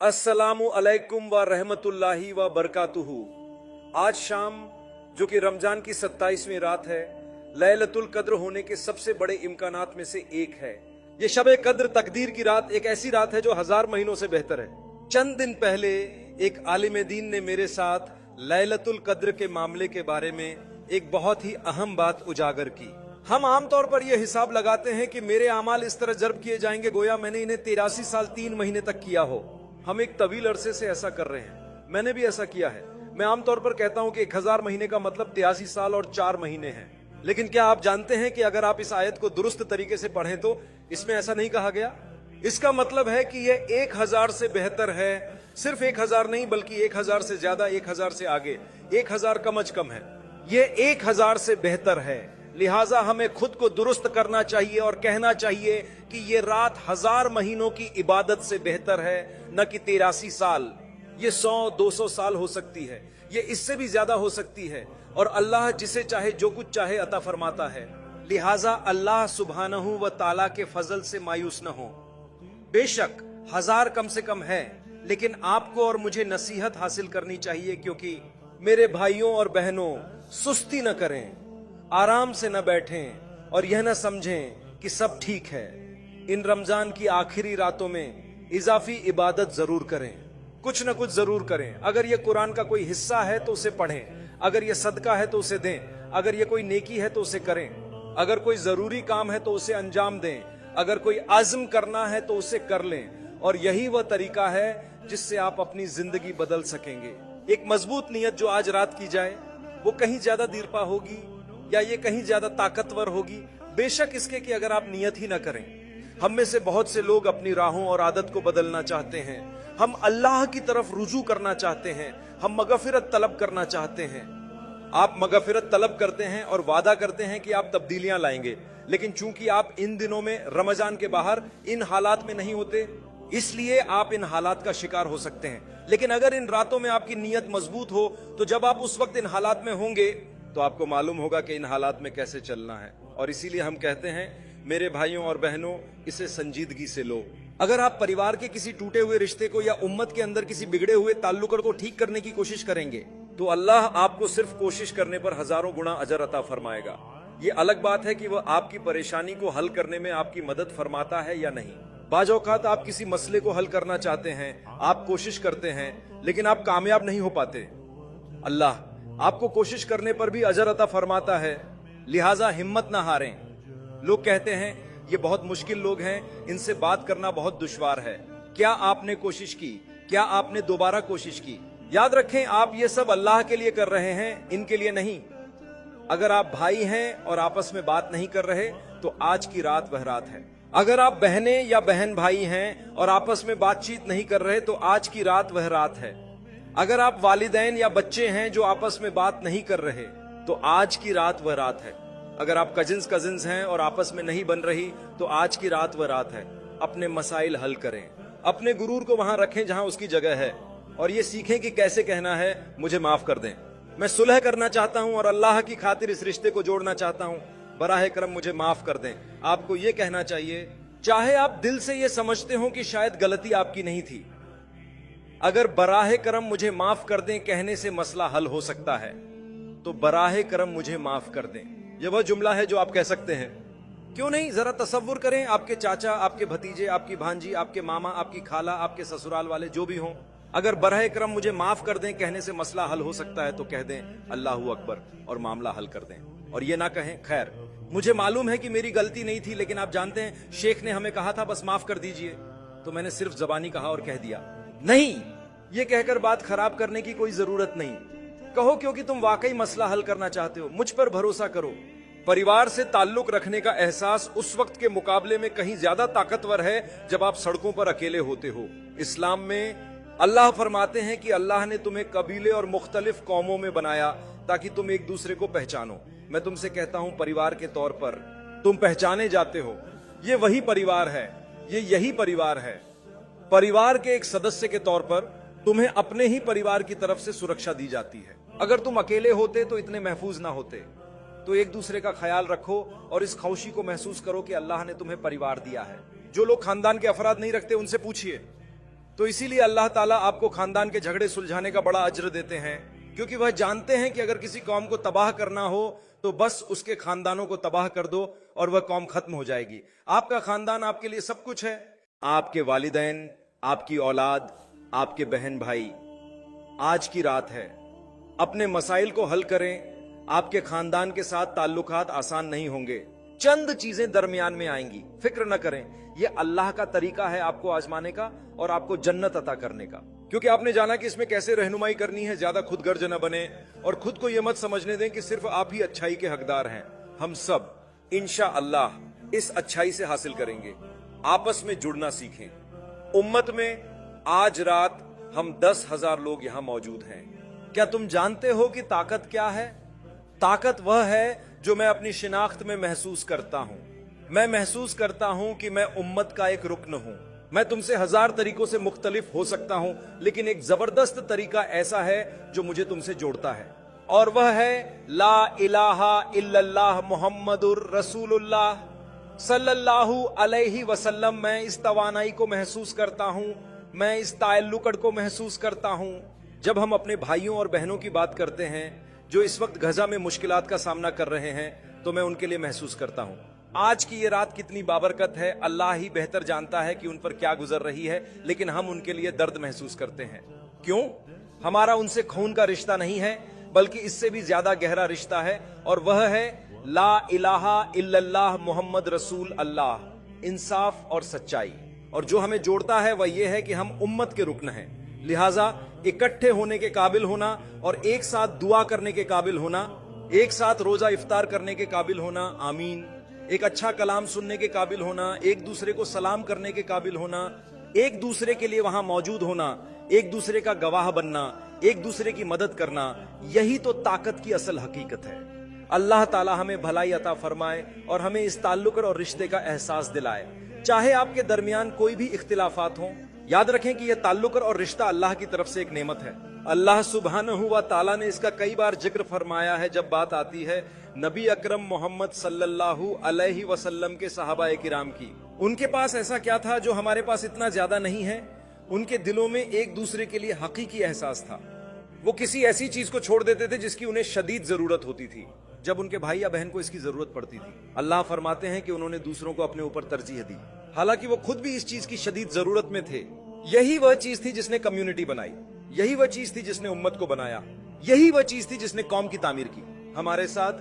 अस्सलामु अलैकुम व रहमतुल्लाहि व बरकातुहू। आज शाम जो कि रमजान की 27वीं रात है, लैलतुल कद्र होने के सबसे बड़े इम्कानात में से एक है। ये शब कद्र तकदीर की रात एक ऐसी रात है जो 1000 महीनों से बेहतर है। चंद दिन पहले एक आलिम दीन ने मेरे साथ लैलतुल कद्र के मामले के बारे में एक बहुत ही अहम बात उजागर की। हम आमतौर पर यह हिसाब लगाते हैं कि मेरे अमाल इस तरह जर्ब किए जाएंगे गोया मैंने इन्हें 83 साल 3 महीने तक किया हो। हम एक तवील अरसे से ऐसा कर रहे हैं, मैंने भी ऐसा किया है। मैं आमतौर पर कहता हूं कि 1000 महीने का मतलब 83 साल और 4 महीने हैं। लेकिन क्या आप जानते हैं कि अगर आप इस आयत को दुरुस्त तरीके से पढ़ें तो इसमें ऐसा नहीं कहा गया। इसका मतलब है कि यह 1000 से बेहतर है। सिर्फ 1000 नहीं बल्कि 1000 से ज्यादा, 1000 से आगे, 1000 कम अज कम है। यह 1000 से बेहतर है। लिहाजा हमें खुद को दुरुस्त करना चाहिए और कहना चाहिए कि ये रात 1000 महीनों की इबादत से बेहतर है, न कि 83 साल। ये 100-200 साल हो सकती है, ये इससे भी ज्यादा हो सकती है। और अल्लाह जिसे चाहे जो कुछ चाहे अता फरमाता है। लिहाजा अल्लाह सुब्हानहू व ताला के फजल से मायूस न हो। बेशक 1000 कम से कम है, लेकिन आपको और मुझे नसीहत हासिल करनी चाहिए, क्योंकि मेरे भाइयों और बहनों, सुस्ती न करें, आराम से न बैठें और यह न समझें कि सब ठीक है। इन रमजान की आखिरी रातों में इजाफी इबादत जरूर करें, कुछ न कुछ जरूर करें। अगर यह कुरान का कोई हिस्सा है तो उसे पढ़ें, अगर यह सदका है तो उसे दें, अगर यह कोई नेकी है तो उसे करें, अगर कोई जरूरी काम है तो उसे अंजाम दें, अगर कोई आज़म करना है तो उसे कर लें। और यही वह तरीका है जिससे आप अपनी जिंदगी बदल सकेंगे। एक मजबूत नियत जो आज रात की जाए वो कहीं ज्यादा दीरपा होगी या ये कहीं ज्यादा ताकतवर होगी, बेशक इसके कि अगर आप नियत ही ना करें। हम में से बहुत से लोग अपनी राहों और आदत को बदलना चाहते हैं। हम अल्लाह की तरफ रुजू करना चाहते हैं, हम मगफिरत तलब करना चाहते हैं। आप मगफिरत तलब करते हैं और वादा करते हैं कि आप तब्दीलियां लाएंगे, लेकिन चूंकि आप इन दिनों में रमजान के बाहर इन हालात में नहीं होते, इसलिए आप इन हालात का शिकार हो सकते हैं। लेकिन अगर इन रातों में आपकी नीयत मजबूत हो तो जब आप उस वक्त इन हालात में होंगे तो आपको मालूम होगा कि इन हालात में कैसे चलना है। और इसीलिए हम कहते हैं, मेरे भाइयों और बहनों, इसे संजीदगी से लो। अगर आप परिवार के किसी टूटे हुए रिश्ते को या उम्मत के अंदर किसी बिगड़े हुए ताल्लुक को ठीक करने की कोशिश करेंगे तो अल्लाह आपको सिर्फ कोशिश करने पर हजारों गुना अजर अता फरमाएगा। ये अलग बात है कि वह आपकी परेशानी को हल करने में आपकी मदद फरमाता है या नहीं। बाज़ औक़ात आप किसी मसले को हल करना चाहते हैं, आप कोशिश करते हैं, लेकिन आप कामयाब नहीं हो पाते। अल्लाह आपको कोशिश करने पर भी अजर अता फरमाता है। लिहाजा हिम्मत ना हारें। लोग कहते हैं ये बहुत मुश्किल लोग हैं, इनसे बात करना बहुत दुश्वार है। क्या आपने कोशिश की? क्या आपने दोबारा कोशिश की? याद रखें, आप ये सब अल्लाह के लिए कर रहे हैं, इनके लिए नहीं। अगर आप भाई हैं और आपस में बात नहीं कर रहे तो आज की रात वह रात है। अगर आप बहनें या बहन भाई हैं और आपस में बातचीत नहीं कर रहे तो आज की रात वह रात है। अगर आप वालिदैन या बच्चे हैं जो आपस में बात नहीं कर रहे तो आज की रात वह रात है। अगर आप कजिन्स हैं और आपस में नहीं बन रही तो आज की रात वह रात है। अपने मसाइल हल करें, अपने गुरूर को वहां रखें जहां उसकी जगह है, और ये सीखें कि कैसे कहना है, मुझे माफ कर दें, मैं सुलह करना चाहता हूं और अल्लाह की खातिर इस रिश्ते को जोड़ना चाहता हूं, बराह करम मुझे माफ कर दें। आपको ये कहना चाहिए, चाहे आप दिल से ये समझते हो कि शायद गलती आपकी नहीं थी। अगर बराह करम मुझे माफ कर दें कहने से मसला हल हो सकता है तो बराह करम मुझे माफ कर दें, यह वह जुमला है जो आप कह सकते हैं। क्यों नहीं, जरा तसव्वुर करें, आपके चाचा, आपके भतीजे, आपकी भांजी, आपके मामा, आपकी खाला, आपके ससुराल वाले जो भी हों, अगर बराह करम मुझे माफ कर दें कहने से मसला हल हो सकता है तो कह दें अल्लाहू अकबर और मामला हल कर दें। और ये ना कहें, खैर मुझे मालूम है कि मेरी गलती नहीं थी, लेकिन आप जानते हैं शेख ने हमें कहा था बस माफ कर दीजिए, तो मैंने सिर्फ जबानी कहा और कह दिया। नहीं, ये कहकर बात खराब करने की कोई जरूरत नहीं। कहो क्योंकि तुम वाकई मसला हल करना चाहते हो। मुझ पर भरोसा करो। परिवार से ताल्लुक रखने का एहसास उस वक्त के मुकाबले में कहीं ज्यादा ताकतवर है जब आप सड़कों पर अकेले होते हो। इस्लाम में अल्लाह फरमाते हैं कि अल्लाह ने तुम्हें कबीले और मुख्तलिफ कौमों में बनाया ताकि तुम एक दूसरे को पहचानो। मैं तुमसे कहता हूं, परिवार के तौर पर तुम पहचाने जाते हो। ये वही परिवार है, ये यही परिवार है। परिवार के एक सदस्य के तौर पर तुम्हें अपने ही परिवार की तरफ से सुरक्षा दी जाती है। अगर तुम अकेले होते तो इतने महफूज ना होते। तो एक दूसरे का ख्याल रखो और इस खौशी को महसूस करो कि अल्लाह ने तुम्हें परिवार दिया है। जो लोग खानदान के अफराद नहीं रखते उनसे पूछिए तो इसीलिए अल्लाह ताला आपको खानदान के झगड़े सुलझाने का बड़ा अज्र देते हैं, क्योंकि वह जानते हैं कि अगर किसी कौम को तबाह करना हो तो बस उसके खानदानों को तबाह कर दो और वह कौम खत्म हो जाएगी। आपका खानदान आपके लिए सब कुछ है, आपके वालिदैन, आपकी औलाद, आपके बहन भाई। आज की रात है, अपने मसाइल को हल करें। आपके खानदान के साथ ताल्लुकात आसान नहीं होंगे, चंद चीजें दरमियान में आएंगी, फिक्र न करें। यह अल्लाह का तरीका है आपको आजमाने का और आपको जन्नत अता करने का, क्योंकि आपने जाना कि इसमें कैसे रहनुमाई करनी है। ज्यादा खुद गर्ज न बने और खुद को यह मत समझने दें कि सिर्फ आप ही अच्छाई के हकदार हैं। हम सब इंशाअल्लाह इस अच्छाई से हासिल करेंगे। आपस में जुड़ना सीखें। उम्मत में आज रात हम 10,000 लोग यहां मौजूद हैं। क्या तुम जानते हो कि ताकत क्या है? ताकत वह है जो मैं अपनी शिनाख्त में महसूस करता हूं। मैं महसूस करता हूं कि मैं उम्मत का एक रुकन हूं। मैं तुमसे 1000 तरीकों से मुख्तलिफ हो सकता हूं, लेकिन एक जबरदस्त तरीका ऐसा है जो मुझे तुमसे जोड़ता है, और वह है ला इलाहा इल्लल्लाह मुहम्मदुर रसूलुल्लाह सल्लल्लाहु अलैहि वसल्लम। मैं इस तवानाई को महसूस करता हूं, मैं इस ताल्लुक को महसूस करता हूं। जब हम अपने भाइयों और बहनों की बात करते हैं जो इस वक्त गजा में मुश्किलात का सामना कर रहे हैं, तो मैं उनके लिए महसूस करता हूं आज की ये रात कितनी बाबरकत है। अल्लाह ही बेहतर जानता है कि उन पर क्या गुजर रही है, लेकिन हम उनके लिए दर्द महसूस करते हैं। क्यों? हमारा उनसे खून का रिश्ता नहीं है, बल्कि इससे भी ज्यादा गहरा रिश्ता है, और वह है ला इलाहा इल्लल्लाह मुहम्मद रसूल अल्लाह, इंसाफ और सच्चाई। और जो हमें जोड़ता है वह यह है कि हम उम्मत के रुकन हैं। लिहाजा इकट्ठे होने के काबिल होना और एक साथ दुआ करने के काबिल होना, एक साथ रोजा इफ्तार करने के काबिल होना, आमीन, एक अच्छा कलाम सुनने के काबिल होना, एक दूसरे को सलाम करने के काबिल होना, एक दूसरे के लिए वहां मौजूद होना, एक दूसरे का गवाह बनना, एक दूसरे की मदद करना, यही तो ताकत की असल हकीकत है। अल्लाह ताला हमें भलाई अता फरमाए और हमें इस ताल्लुक और रिश्ते का एहसास दिलाए। चाहे आपके दरमियान कोई भी इख्तिलाफात हो, याद रखें कि यह ताल्लुक और रिश्ता अल्लाह की तरफ से एक नेमत है। अल्लाह सुब्हानहू व ताला ने इसका कई बार जिक्र फरमाया है जब बात आती है नबी अकरम मोहम्मद सल्लल्लाहु अलैहि वसल्लम के सहाबाए किराम की। उनके पास ऐसा क्या था जो हमारे पास इतना ज्यादा नहीं है? उनके दिलों में एक दूसरे के लिए हकीकी एहसास था। वो किसी ऐसी चीज को छोड़ देते थे जिसकी उन्हें शदीद जरूरत होती थी, जब उनके भाई या बहन को इसकी जरूरत पड़ती थी। अल्लाह फरमाते हैं कि उन्होंने दूसरों को अपने ऊपर तरजीह दी, हालांकि वो खुद भी इस चीज की शदीद जरूरत में थे। यही वह चीज थी जिसने कम्युनिटी बनाई, यही वह चीज थी जिसने उम्मत को बनाया, यही वह चीज थी जिसने कौम की तामीर की। हमारे साथ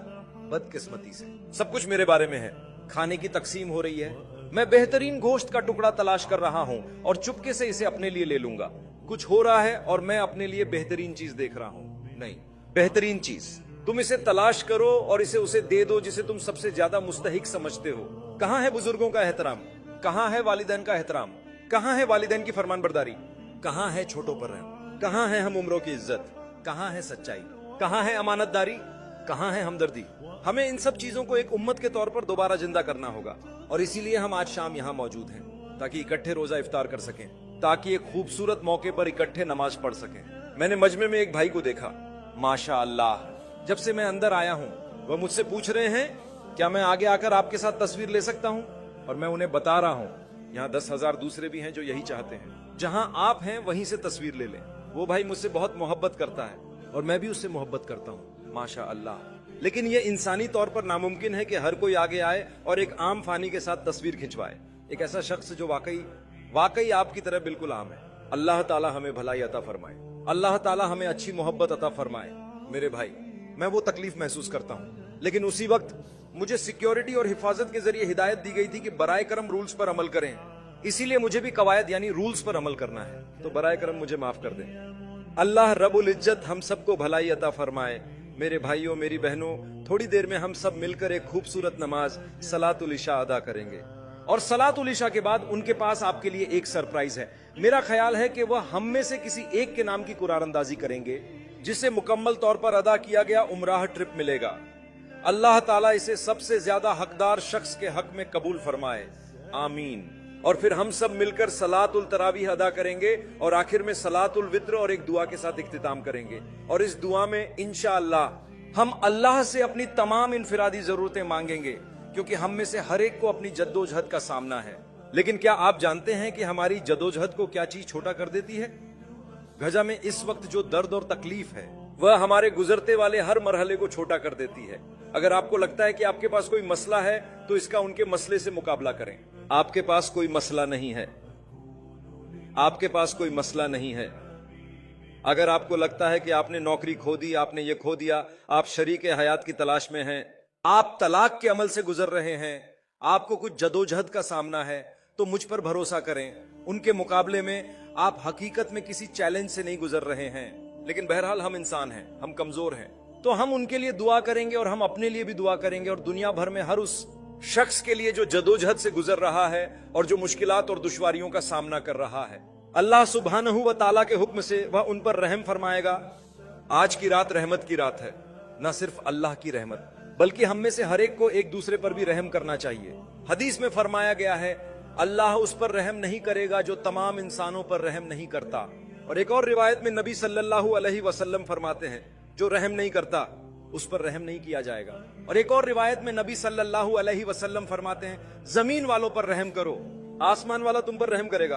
बदकिस्मती से सब कुछ मेरे बारे में है। खाने की तकसीम हो रही है, मैं बेहतरीन गोश्त का टुकड़ा तलाश कर रहा हूं और चुपके से इसे अपने लिए ले लूंगा। कुछ हो रहा है और मैं अपने लिए बेहतरीन चीज देख रहा हूं। नहीं, बेहतरीन चीज तुम इसे तलाश करो और इसे उसे दे दो जिसे तुम सबसे ज्यादा मुस्तहिक समझते हो। कहां है बुजुर्गों का एहतराम? कहां है वालिदैन का एहतराम? कहां है वालिदैन की फरमानबरदारी? कहां है छोटों पर रहम? कहां है हम उम्रों की इज्जत? कहां है सच्चाई? कहां है अमानतदारी? कहां है हमदर्दी? हमें इन सब चीजों को एक उम्मत के तौर पर दोबारा जिंदा करना होगा, और इसीलिए हम आज शाम यहाँ मौजूद हैं, ताकि इकट्ठे रोजा इफ्तार कर सकें, ताकि एक खूबसूरत मौके पर इकट्ठे नमाज पढ़ सकें। मैंने मजमे में एक भाई को देखा, माशा अल्लाह, जब से मैं अंदर आया हूं वह मुझसे पूछ रहे हैं क्या मैं आगे आकर आपके साथ तस्वीर ले सकता हूं, और मैं उन्हें बता रहा हूं यहाँ 10,000 दूसरे भी हैं जो यही चाहते हैं, जहां आप हैं वहीं से तस्वीर ले लें। वो भाई मुझसे बहुत मोहब्बत करता है और मैं भी उससे मोहब्बत करता हूँ, माशा अल्लाह। लेकिन ये इंसानी तौर पर नामुमकिन है कि हर कोई आगे आए और एक आम फानी के साथ तस्वीर खिंचवाए, एक ऐसा शख्स जो वाकई आपकी तरह बिल्कुल आम है। अल्लाह ताला हमें भलाई अता फरमाए, अल्लाह ताला हमें अच्छी मोहब्बत अता फरमाए। मेरे भाई, मैं वो तकलीफ महसूस करता हूँ, लेकिन उसी वक्त मुझे सिक्योरिटी और हिफाजत के जरिए हिदायत दी गई थी कि बराए करम रूल्स पर अमल करें, इसीलिए मुझे भी कवायद यानी रूल्स पर अमल करना है, तो बराए करम मुझे माफ कर दें। अल्लाह रब्बुल इज्जत हम सबको भलाई अता फरमाए। मेरे भाइयों, मेरी बहनों, थोड़ी देर में हम सब मिलकर एक खूबसूरत नमाज सलातुल इशा अदा करेंगे, और सलातुल इशा के बाद उनके पास आपके लिए एक सरप्राइज है। मेरा ख्याल है कि वह हम में से किसी एक के नाम की कुरान अंदाजी करेंगे, जिसे मुकम्मल तौर पर अदा किया गया उमराह ट्रिप मिलेगा। अल्लाह ताला इसे सबसे ज्यादा हकदार शख्स के हक में कबूल फरमाए, आमीन। और फिर हम सब मिलकर सलातुल तरावीह अदा करेंगे और आखिर में सलातुल वित्र और एक दुआ के साथ इख्तिताम करेंगे। और इस दुआ में इंशाअल्लाह हम अल्लाह से अपनी तमाम इनफिरादी जरूरतें मांगेंगे, क्योंकि हम में से हर एक को अपनी जद्दोजहद का सामना है। लेकिन क्या आप जानते हैं कि हमारी जदोजहद को क्या चीज छोटा कर देती है? गजा में इस वक्त जो दर्द और तकलीफ है वह हमारे गुजरते वाले हर मरहले को छोटा कर देती है। अगर आपको लगता है कि आपके पास कोई मसला है तो इसका उनके मसले से मुकाबला करें। आपके पास कोई मसला नहीं है, आपके पास कोई मसला नहीं है। अगर आपको लगता है कि आपने नौकरी खो दी, आपने ये खो दिया, आप शरीक हयात की तलाश में हैं, आप तलाक के अमल से गुजर रहे हैं, आपको कुछ जदोजहद का सामना है, तो मुझ पर भरोसा करें। उनके मुकाबले में आप हकीकत में किसी चैलेंज से नहीं गुजर रहे हैं। लेकिन बहरहाल हम इंसान हैं, हम कमजोर हैं, तो हम उनके लिए दुआ करेंगे और हम अपने लिए भी दुआ करेंगे और दुनिया भर में हर उस शख्स के लिए जो जदोजहद से गुजर रहा है और जो मुश्किलात और दुश्वारियों का सामना कर रहा है। अल्लाह सुब्हानहू व ताला के हुक्म से वह उन पर रहम फरमाएगा। आज की रात रहमत की रात है। न सिर्फ अल्लाह की रहमत बल्कि हम में से हर एक को एक दूसरे पर भी रहम करना चाहिए। हदीस में फरमाया गया है, अल्लाह उस पर रहम नहीं करेगा जो तमाम इंसानों पर रहम नहीं करता। और एक और रिवायत में नबी सल्लल्लाहु अलैहि वसल्लम फरमाते हैं, जो रहम नहीं करता उस पर रहम नहीं किया जाएगा। और एक और रिवायत में नबी सल्लल्लाहु अलैहि वसल्लम फरमाते हैं, जमीन वालों पर रहम करो, आसमान वाला तुम पर रहम करेगा।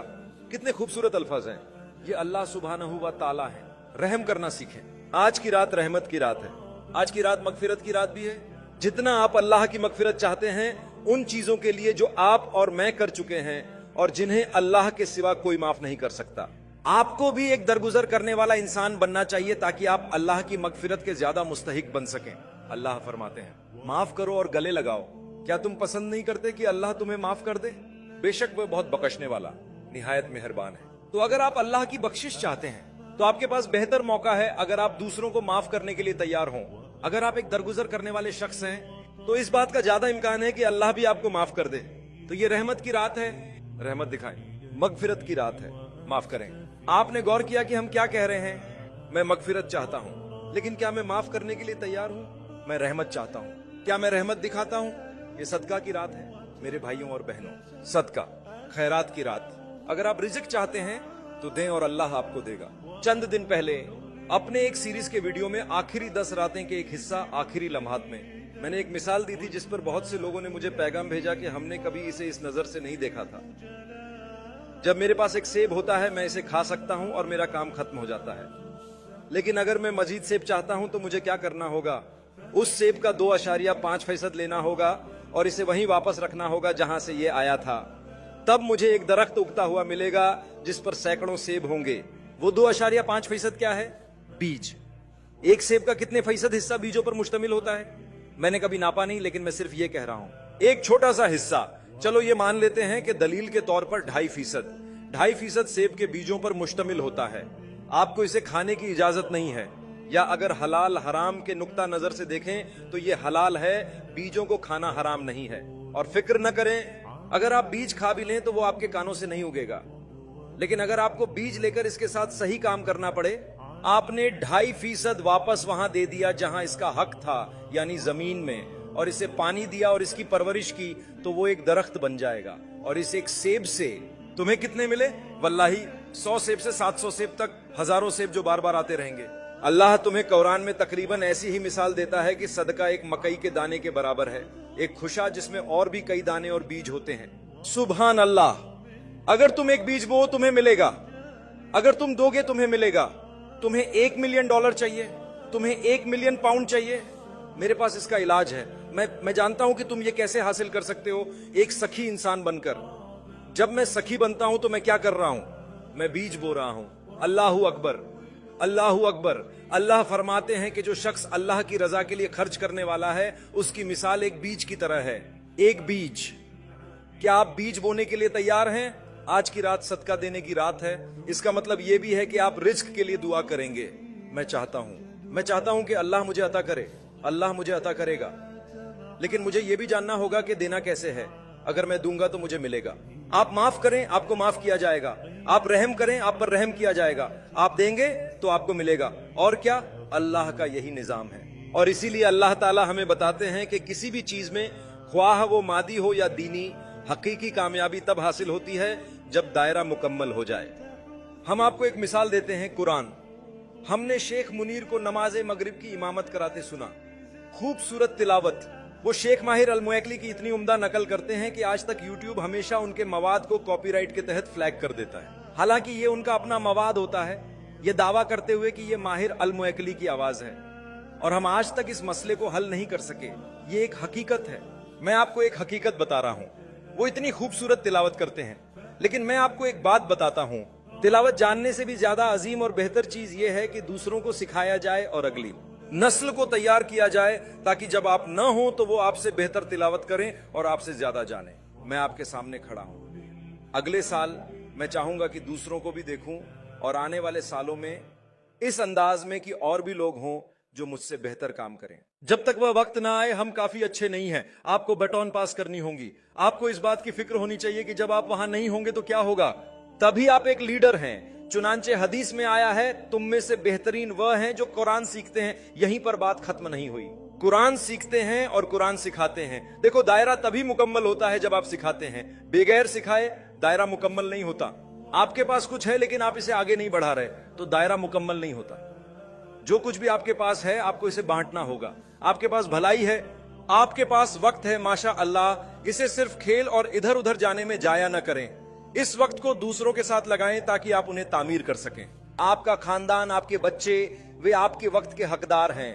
कितने खूबसूरत अल्फाज हैं। ये अल्लाह सुब्हानहू व ताला है। रहम करना सीखें। आज की रात रहमत की रात है। आज की रात मगफिरत की रात भी है। जितना आप अल्लाह की मगफिरत चाहते हैं उन चीजों के लिए जो आप और मैं कर चुके हैं और जिन्हें अल्लाह के सिवा कोई माफ नहीं कर सकता, आपको भी एक दरगुजर करने वाला इंसान बनना चाहिए ताकि आप अल्लाह की मगफिरत के ज्यादा मुस्तहिक बन सकें। अल्लाह फरमाते हैं, माफ करो और गले लगाओ। क्या तुम पसंद नहीं करते कि अल्लाह तुम्हें माफ कर दे? बेशक वह बहुत बख्शने वाला, निहायत मेहरबान है। तो अगर आप अल्लाह की बख्शिश चाहते हैं तो आपके पास बेहतर मौका है अगर आप दूसरों को माफ करने के लिए तैयार हों। अगर आप एक दरगुजर करने वाले शख्स हैं तो इस बात का ज्यादा इम्कान है कि अल्लाह भी आपको माफ कर दे। तो ये रहमत की रात है, रहमत दिखाएं। मगफिरत की रात है, माफ करें। आपने गौर किया कि हम क्या कह रहे हैं? मैं मगफिरत चाहता हूं, लेकिन क्या मैं माफ करने के लिए तैयार हूं? मैं रहमत चाहता हूं, क्या मैं रहमत दिखाता हूं? ये सदका की रात है मेरे भाइयों और बहनों, सदका खैरात की रात। अगर आप रिज़्क चाहते हैं तो दें और अल्लाह आपको देगा। चंद दिन पहले अपने एक सीरीज के वीडियो में आखिरी 10 रातें के एक हिस्सा आखिरी लम्हात में मैंने एक मिसाल दी थी जिस पर बहुत से लोगों ने मुझे पैगाम भेजा कि हमने कभी इसे इस नजर से नहीं देखा था। जब मेरे पास एक सेब होता है मैं इसे खा सकता हूं और मेरा काम खत्म हो जाता है, लेकिन अगर मैं मजीद सेब चाहता हूं तो मुझे क्या करना होगा? उस सेब का 2.5% लेना होगा और इसे वहीं वापस रखना होगा जहां से ये आया था। तब मुझे एक दरख्त उगता हुआ मिलेगा जिस पर सैकड़ों सेब होंगे। वो 2.5% क्या है? बीज। एक सेब का कितने फीसद हिस्सा बीजों पर मुश्तमिल होता है? मैंने कभी नापा नहीं, लेकिन मैं सिर्फ ये कह रहा हूं, एक छोटा सा हिस्सा। चलो ये मान लेते हैं कि दलील के तौर पर 2.5% सेब के बीजों पर मुश्तमिल होता है। आपको इसे खाने की इजाजत नहीं है, या अगर हलाल हराम के नुक्ता नजर से देखें तो ये हलाल है, बीजों को खाना हराम नहीं है। और फिक्र न करें, अगर आप बीज खा भी लें तो वो आपके कानों से नहीं उगेगा। लेकिन अगर आपको बीज लेकर इसके साथ सही काम करना पड़े, आपने 2.5% वापस वहां दे दिया जहां इसका हक था, यानी जमीन में, और इसे पानी दिया और इसकी परवरिश की, तो वो एक दरख्त बन जाएगा। और इस एक सेब से तुम्हें कितने मिले? वल्लाही 100 सेब से 700 सेब तक, हजारों सेब जो बार बार आते रहेंगे। अल्लाह तुम्हें कुरान में तकरीबन ऐसी ही मिसाल देता है कि सदका एक मकई के दाने के बराबर है, एक खुशा जिसमें और भी कई दाने और बीज होते हैं। सुभान अल्लाह। अगर तुम एक बीज बो तुम्हें मिलेगा, अगर तुम दोगे तुम्हें मिलेगा। तुम्हें $1 मिलियन चाहिए, तुम्हें 1 मिलियन पाउंड चाहिए, मेरे पास इसका इलाज है। मैं जानता हूं कि तुम ये कैसे हासिल कर सकते हो, एक सखी इंसान बनकर। जब मैं सखी बनता हूं तो मैं क्या कर रहा हूं? मैं बीज बो रहा हूं। अल्लाहू अकबर, अल्लाहू अकबर। अल्लाह फरमाते हैं कि जो शख्स अल्लाह की रजा के लिए खर्च करने वाला है उसकी मिसाल एक बीज की तरह है। एक बीज। क्या आप बीज बोने के लिए तैयार हैं? आज की रात सदका देने की रात है। इसका मतलब यह भी है कि आप रिज्क के लिए दुआ करेंगे। मैं चाहता हूं कि अल्लाह मुझे अता करे, अल्लाह मुझे अता करेगा, लेकिन मुझे यह भी जानना होगा कि देना कैसे है। अगर मैं दूंगा तो मुझे मिलेगा। आप माफ करें, आपको माफ किया जाएगा। आप रहम करें, आप पर रहम किया जाएगा। आप देंगे तो आपको मिलेगा। और क्या? अल्लाह का यही निजाम है। और इसीलिए अल्लाह ताला हमें बताते हैं कि किसी भी चीज में, ख्वाह वो मादी हो या दीनी, हकीकी कामयाबी तब हासिल होती है जब दायरा मुकम्मल हो जाए। हम आपको एक मिसाल देते हैं, कुरान। हमने शेख मुनीर को नमाज मगरिब की इमामत कराते सुना। खूबसूरत तिलावत, वो शेख माहिर अल-मुएकली की इतनी उम्दा नकल करते हैं कि आज तक यूट्यूब हमेशा उनके मवाद को कॉपीराइट के तहत फ्लैग कर देता है, हालांकि ये उनका अपना मवाद होता है, ये दावा करते हुए कि ये माहिर अल-मुएकली की आवाज है, और हम आज तक इस मसले को हल नहीं कर सके। ये एक हकीकत है। मैं आपको एक हकीकत बता रहा हूँ। वो इतनी खूबसूरत तिलावत करते हैं, लेकिन मैं आपको एक बात बताता हूँ, तिलावत जानने से भी ज्यादा अजीम और बेहतर चीज ये है कि दूसरों को सिखाया जाए और अगली नस्ल को तैयार किया जाए, ताकि जब आप न हो तो वो आपसे बेहतर तिलावत करें और आपसे ज्यादा जाने। मैं आपके सामने खड़ा हूं। अगले साल मैं चाहूंगा कि दूसरों को भी देखूं और आने वाले सालों में इस अंदाज में कि और भी लोग हों जो मुझसे बेहतर काम करें। जब तक वह वक्त ना आए हम काफी अच्छे नहीं हैं। आपको बटन पास करनी होगी। आपको इस बात की फिक्र होनी चाहिए कि जब आप वहां नहीं होंगे तो क्या होगा, तभी आप एक लीडर हैं। चुनांचे हदीस में आया है, तुम में से बेहतरीन वह हैं जो कुरान सीखते हैं। यहीं पर बात खत्म नहीं हुई। कुरान सीखते हैं और कुरान सिखाते हैं। देखो, दायरा तभी मुकम्मल होता है जब आप सिखाते हैं। बगैर सिखाए दायरा मुकम्मल नहीं होता। आपके पास कुछ है लेकिन आप इसे आगे नहीं बढ़ा रहे तो दायरा मुकम्मल नहीं होता। जो कुछ भी आपके पास है आपको इसे बांटना होगा। आपके पास भलाई है, आपके पास वक्त है, माशा अल्लाह, इसे सिर्फ खेल और इधर उधर जाने में जाया न करें। इस वक्त को दूसरों के साथ लगाएं ताकि आप उन्हें तामीर कर सकें। आपका खानदान, आपके बच्चे, वे आपके वक्त के हकदार हैं।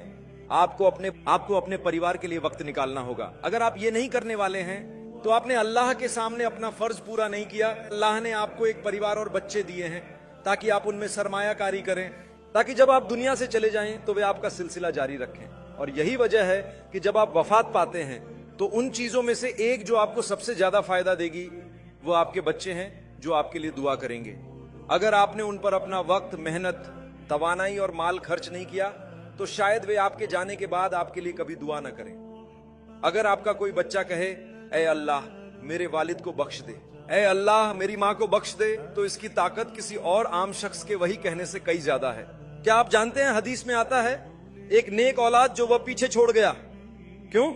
आपको अपने परिवार के लिए वक्त निकालना होगा। अगर आप ये नहीं करने वाले हैं तो आपने अल्लाह के सामने अपना फर्ज पूरा नहीं किया। अल्लाह ने आपको एक परिवार और बच्चे दिए हैं ताकि आप उनमें सरमायाकारी करें, ताकि जब आप दुनिया से चले जाएं तो वे आपका सिलसिला जारी रखें। और यही वजह है कि जब आप वफात पाते हैं तो उन चीजों में से एक जो आपको सबसे ज्यादा फायदा देगी वो आपके बच्चे हैं जो आपके लिए दुआ करेंगे। अगर आपने उन पर अपना वक्त, मेहनत, तवानाई और माल खर्च नहीं किया तो शायद वे आपके जाने के बाद आपके लिए कभी दुआ न करें। अगर आपका कोई बच्चा कहे, ऐ अल्लाह मेरे वालिद को बख्श दे, ऐ अल्लाह मेरी माँ को बख्श दे, तो इसकी ताकत किसी और आम शख्स के वही कहने से कई ज्यादा है। क्या आप जानते हैं हदीस में आता है एक नेक औलाद जो वह पीछे छोड़ गया, क्यों?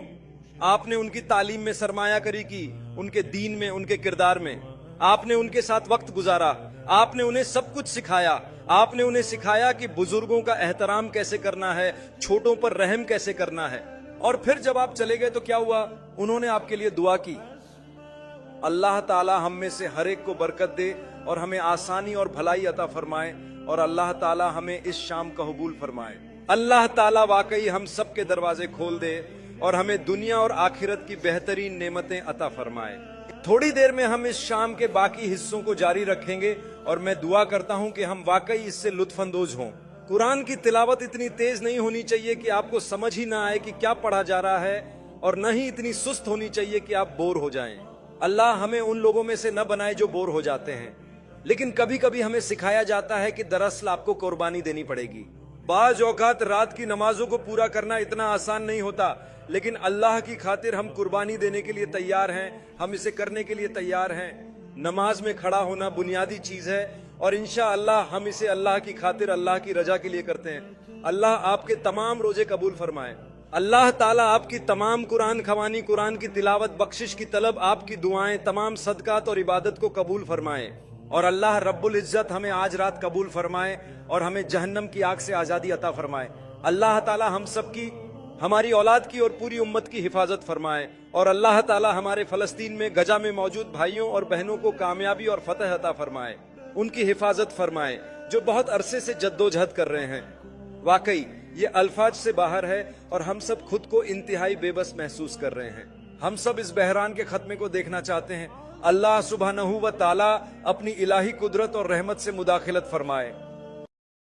आपने उनकी तालीम में सरमायाकारी की, उनके दीन में, उनके किरदार में। आपने उनके साथ वक्त गुजारा, आपने उन्हें सब कुछ सिखाया। आपने उन्हें सिखाया कि बुजुर्गों का एहतराम कैसे करना है, छोटों पर रहम कैसे करना है। और फिर जब आप चले गए तो क्या हुआ? उन्होंने आपके लिए दुआ की। अल्लाह ताला हम में से हर एक को बरकत दे और हमें आसानी और भलाई अता फरमाए, और अल्लाह ताला हमें इस शाम का कबूल फरमाए। अल्लाह ताला वाकई हम सब के दरवाजे खोल दे और हमें दुनिया और आखिरत की बेहतरीन नेमतें अता फरमाए। थोड़ी देर में हम इस शाम के बाकी हिस्सों को जारी रखेंगे और मैं दुआ करता हूं कि हम वाकई इससे लुत्फानंदोज हों। कुरान की तिलावत इतनी तेज नहीं होनी चाहिए कि आपको समझ ही ना आए कि क्या पढ़ा जा रहा है, और न ही इतनी सुस्त होनी चाहिए कि आप बोर हो जाएं। अल्लाह हमें उन लोगों में से न बनाए जो बोर हो जाते हैं। लेकिन कभी कभी हमें सिखाया जाता है कि दरअसल आपको कुर्बानी देनी पड़ेगी। बाज औकात रात की नमाजों को पूरा करना इतना आसान नहीं होता, लेकिन अल्लाह की खातिर हम कुर्बानी देने के लिए तैयार हैं। हम इसे करने के लिए तैयार हैं। नमाज में खड़ा होना बुनियादी चीज है और इंशाअल्लाह हम इसे अल्लाह की खातिर, अल्लाह की रजा के लिए करते हैं। अल्लाह आपके तमाम रोजे कबूल फरमाए। अल्लाह ताला आपकी तमाम कुरान खवानी, कुरान की तिलावत, बख्शिश की तलब, आपकी दुआएं, तमाम सदकात और इबादत को कबूल फरमाए। और अल्लाह रब्बुल इज्जत हमें आज रात कबूल फरमाए और हमें जहन्नम की आग से आजादी अता फरमाए। अल्लाह ताला हम सब की, हमारी औलाद की और पूरी उम्मत की हिफाजत फरमाए। और अल्लाह ताला हमारे फलस्तीन में गजा में मौजूद भाइयों और बहनों को कामयाबी और फतह अता फरमाए, उनकी हिफाजत फरमाए जो बहुत अरसे से जद्दोजहद कर रहे हैं। वाकई ये अल्फाज से बाहर है और हम सब खुद को इंतहाई बेबस महसूस कर रहे हैं। हम सब इस बहरान के खत्मे को देखना चाहते हैं। अल्लाह सुब्हानहू व ताला अपनी इलाही कुदरत और रहमत से मुदाखिलत फरमाए।